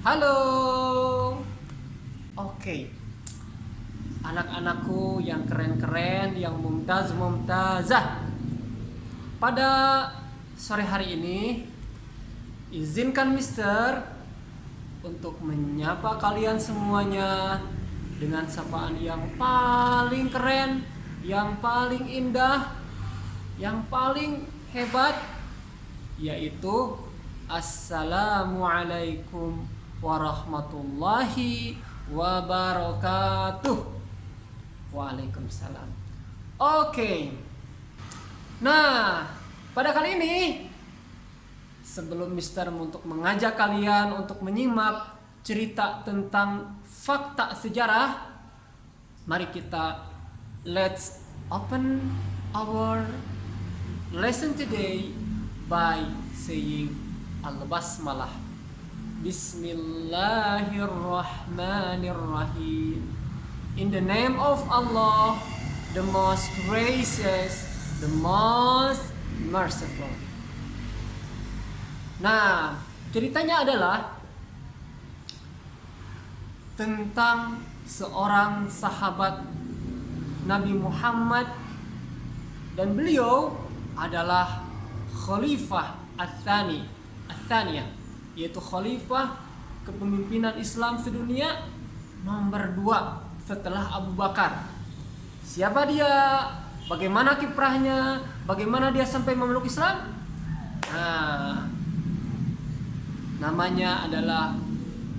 Halo. Oke, anak-anakku yang keren-keren, yang mumtazah. Pada sore hari ini, izinkan Mister untuk menyapa kalian semuanya dengan sapaan yang paling keren, yang paling indah, yang paling hebat, yaitu Assalamualaikum warahmatullahi wabarakatuh. Waalaikumsalam. Oke. Nah, pada kali ini sebelum Mister untuk mengajak kalian untuk menyimak cerita tentang fakta sejarah, mari kita let's open our lesson today by saying al-basmalah. Bismillahirrahmanirrahim. In the name of Allah, the most gracious, the most merciful. Nah, ceritanya adalah tentang seorang sahabat Nabi Muhammad, dan beliau adalah Khalifah Ats-Tsaniyah, yaitu khalifah kepemimpinan Islam sedunia nomor 2 setelah Abu Bakar. Siapa dia? Bagaimana kiprahnya? Bagaimana dia sampai memeluk Islam? Nah, namanya adalah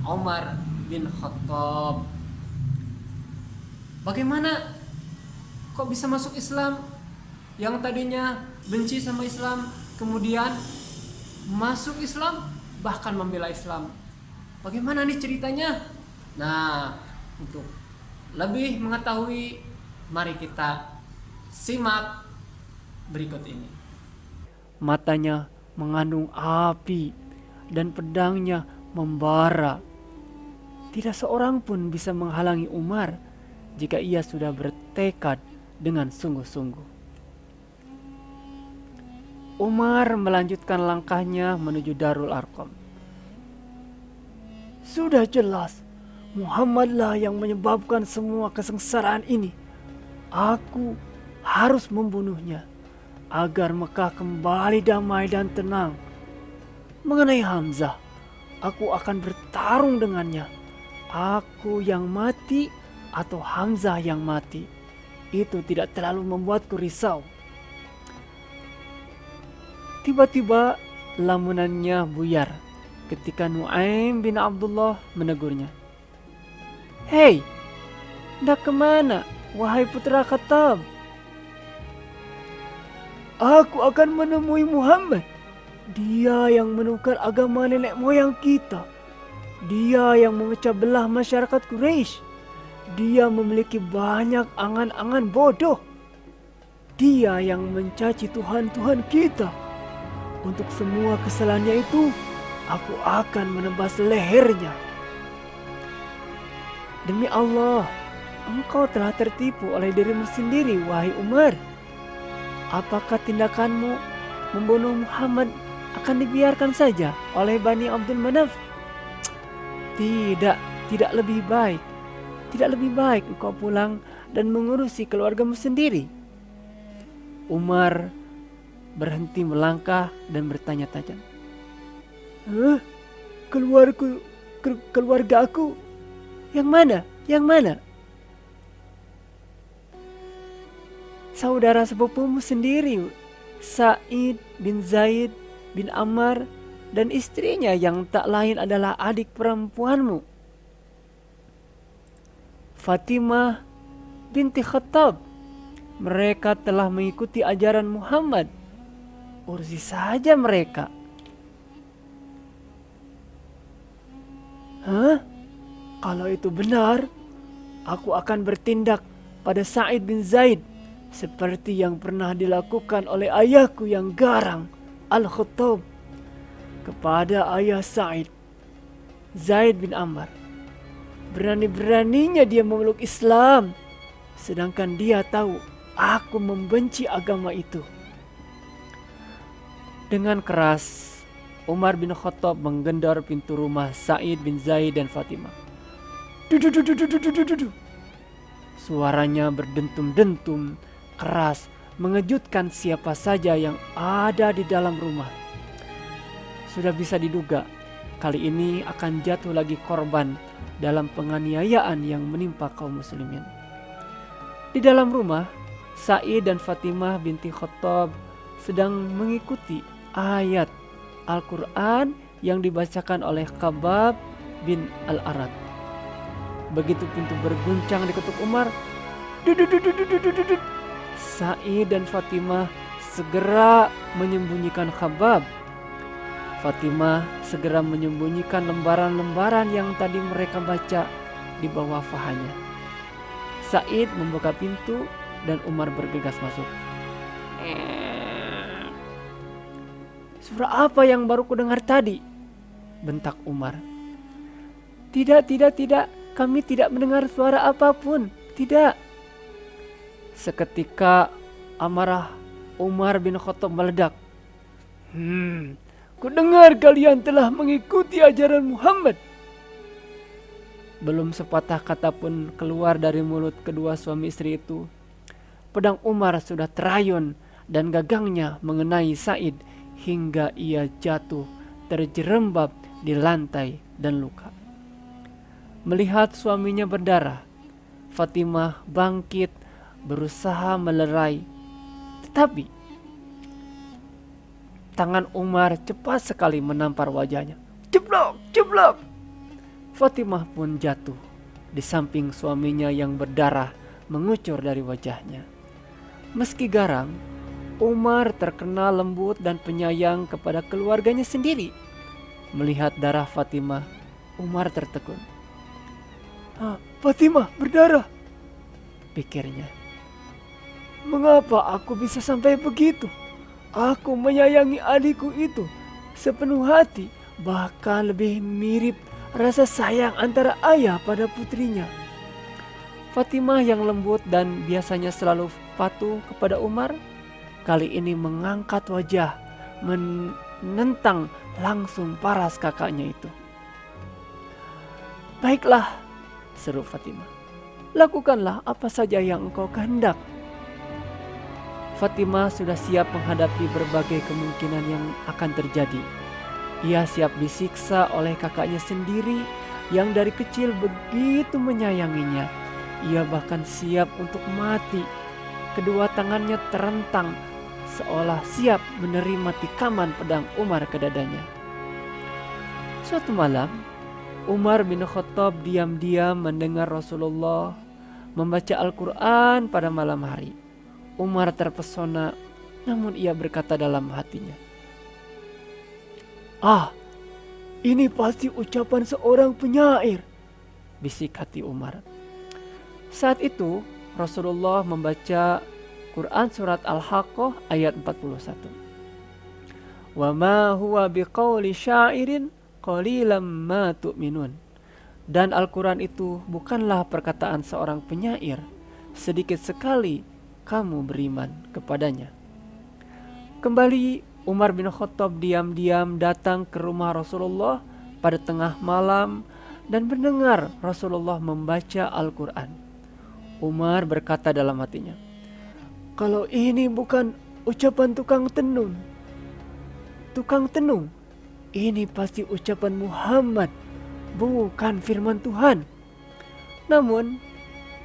Umar bin Khattab. Bagaimana kok bisa masuk Islam? Yang tadinya benci sama Islam, kemudian masuk Islam, bahkan membela Islam. Bagaimana nih ceritanya? Nah, untuk lebih mengetahui, mari kita simak berikut ini. Matanya mengandung api dan pedangnya membara. Tidak seorang pun bisa menghalangi Umar jika ia sudah bertekad dengan sungguh-sungguh. Umar melanjutkan langkahnya menuju Darul Arqam. Sudah jelas, Muhammadlah yang menyebabkan semua kesengsaraan ini. Aku harus membunuhnya agar Mekah kembali damai dan tenang. Mengenai Hamzah, aku akan bertarung dengannya. Aku yang mati atau Hamzah yang mati, itu tidak terlalu membuatku risau. Tiba-tiba lamunannya buyar ketika Nuaim bin Abdullah menegurnya. Hei, hendak kemana, wahai putra Khattab? Aku akan menemui Muhammad. Dia yang menukar agama nenek moyang kita. Dia yang memecah belah masyarakat Quraisy. Dia memiliki banyak angan-angan bodoh. Dia yang mencaci Tuhan-Tuhan kita. Untuk semua kesalahannya itu, aku akan menebas lehernya. Demi Allah, engkau telah tertipu oleh dirimu sendiri, wahai Umar. Apakah tindakanmu membunuh Muhammad akan dibiarkan saja oleh Bani Abdul Manaf? Tidak lebih baik. Tidak lebih baik engkau pulang dan mengurusi keluargamu sendiri. Umar berhenti melangkah dan bertanya tajam. Keluarga aku? Yang mana? Yang mana? Saudara sepupumu sendiri, Sa'id bin Zaid bin Ammar, dan istrinya yang tak lain adalah adik perempuanmu, Fatimah binti Khattab. Mereka telah mengikuti ajaran Muhammad. Urusi saja mereka. Kalau itu benar, aku akan bertindak pada Sa'id bin Zaid seperti yang pernah dilakukan oleh ayahku yang garang, Al-Khattab, kepada ayah Sa'id, Zaid bin Ammar. Berani-beraninya dia memeluk Islam, sedangkan dia tahu aku membenci agama itu. Dengan keras, Umar bin Khattab menggendor pintu rumah Sa'id bin Zaid dan Fatimah. Dududududududududu. Suaranya berdentum-dentum keras, mengejutkan siapa saja yang ada di dalam rumah. Sudah bisa diduga, kali ini akan jatuh lagi korban dalam penganiayaan yang menimpa kaum muslimin. Di dalam rumah, Sa'id dan Fatimah binti Khattab sedang mengikuti ayat Al-Quran yang dibacakan oleh Khabbab bin Al-Arat. Begitu pintu berguncang diketuk Umar, dudududududududud, Sa'id dan Fatimah segera menyembunyikan Khabbab. Fatimah segera menyembunyikan lembaran-lembaran yang tadi mereka baca di bawah pahanya. Sa'id membuka pintu dan Umar bergegas masuk. Suara apa yang baru kudengar tadi? Bentak Umar. Tidak. Kami tidak mendengar suara apapun. Tidak. Seketika amarah Umar bin Khattab meledak. Kudengar kalian telah mengikuti ajaran Muhammad. Belum sepatah kata pun keluar dari mulut kedua suami istri itu, pedang Umar sudah terayun dan gagangnya mengenai Sa'id hingga ia jatuh terjerembab di lantai dan luka. Melihat suaminya berdarah, Fatimah bangkit berusaha melerai, tetapi tangan Umar cepat sekali menampar wajahnya. Jeblok! Fatimah pun jatuh di samping suaminya yang berdarah mengucur dari wajahnya. Meski garang, Umar terkenal lembut dan penyayang kepada keluarganya sendiri. Melihat darah Fatimah, Umar tertegun. Fatimah berdarah, pikirnya. Mengapa aku bisa sampai begitu? Aku menyayangi adikku itu sepenuh hati, bahkan lebih mirip rasa sayang antara ayah pada putrinya. Fatimah yang lembut dan biasanya selalu patuh kepada Umar, kali ini mengangkat wajah menentang langsung paras kakaknya itu. Baiklah, seru Fatimah. Lakukanlah apa saja yang engkau kehendak. Fatimah sudah siap menghadapi berbagai kemungkinan yang akan terjadi. Ia siap disiksa oleh kakaknya sendiri yang dari kecil begitu menyayanginya. Ia bahkan siap untuk mati. Kedua tangannya terentang seolah siap menerima tikaman pedang Umar ke dadanya. Suatu malam, Umar bin Khattab diam-diam mendengar Rasulullah membaca Al-Quran pada malam hari. Umar terpesona, namun ia berkata dalam hatinya, ini pasti ucapan seorang penyair, bisik hati Umar. Saat itu Rasulullah membaca Quran surat Al-Haqqah ayat 41. Wa ma huwa biqauli syairin qalilam ma tu'minun. Dan Al-Quran itu bukanlah perkataan seorang penyair, sedikit sekali kamu beriman kepadanya. Kembali Umar bin Khattab diam-diam datang ke rumah Rasulullah pada tengah malam dan mendengar Rasulullah membaca Al-Quran. Umar berkata dalam hatinya, kalau ini bukan ucapan tukang tenung, ini pasti ucapan Muhammad, bukan firman Tuhan. Namun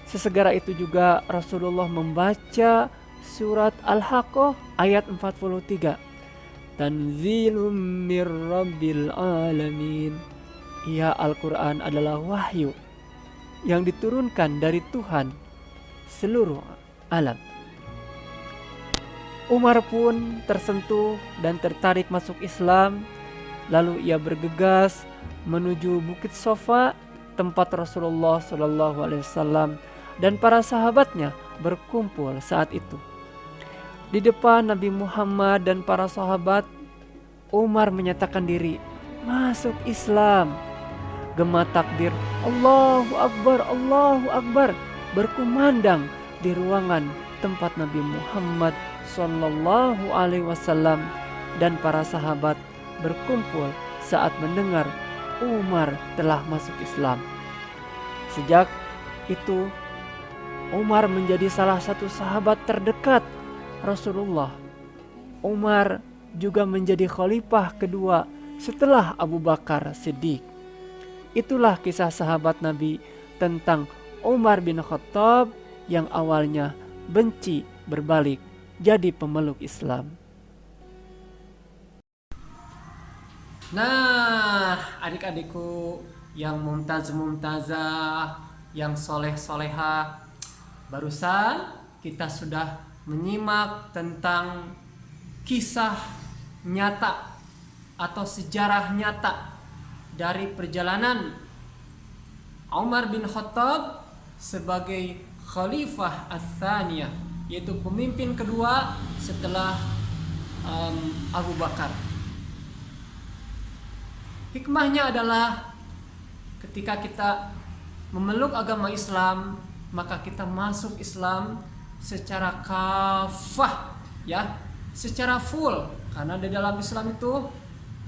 sesegera itu juga Rasulullah membaca surat Al-Haqqah ayat 43. Tanzilum mir rabbil alamin. Ya, Al-Quran adalah wahyu yang diturunkan dari Tuhan seluruh alam. Umar pun tersentuh dan tertarik masuk Islam. Lalu ia bergegas menuju Bukit Sofa, tempat Rasulullah SAW dan para sahabatnya berkumpul saat itu. Di depan Nabi Muhammad dan para sahabat, Umar menyatakan diri masuk Islam. Gema takbir Allahu Akbar berkumandang di ruangan tempat Nabi Muhammad SAW dan para sahabat berkumpul saat mendengar Umar telah masuk Islam. Sejak itu Umar menjadi salah satu sahabat terdekat Rasulullah. Umar juga menjadi khalifah kedua setelah Abu Bakar Siddiq. Itulah kisah sahabat Nabi tentang Umar bin Khattab yang awalnya benci berbalik jadi pemeluk Islam. Nah, adik-adikku yang mumtazah, yang soleh-solehah, barusan kita sudah menyimak tentang kisah nyata atau sejarah nyata dari perjalanan Umar bin Khattab sebagai Khalifah Ats-Tsaniyah, yaitu pemimpin kedua setelah Abu Bakar. Hikmahnya adalah ketika kita memeluk agama Islam, maka kita masuk Islam secara kafah, ya, secara full. Karena di dalam Islam itu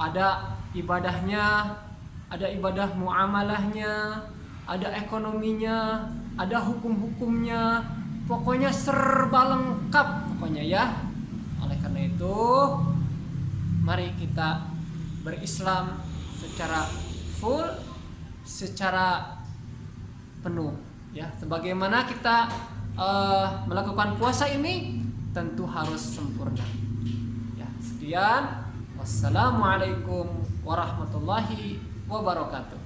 ada ibadahnya, ada ibadah muamalahnya, ada ekonominya, ada hukum-hukumnya, pokoknya serba lengkap pokoknya ya. Oleh karena itu, mari kita berislam secara full, secara penuh ya. Sebagaimana kita melakukan puasa ini tentu harus sempurna ya. Sekian, wassalamualaikum warahmatullahi wabarakatuh.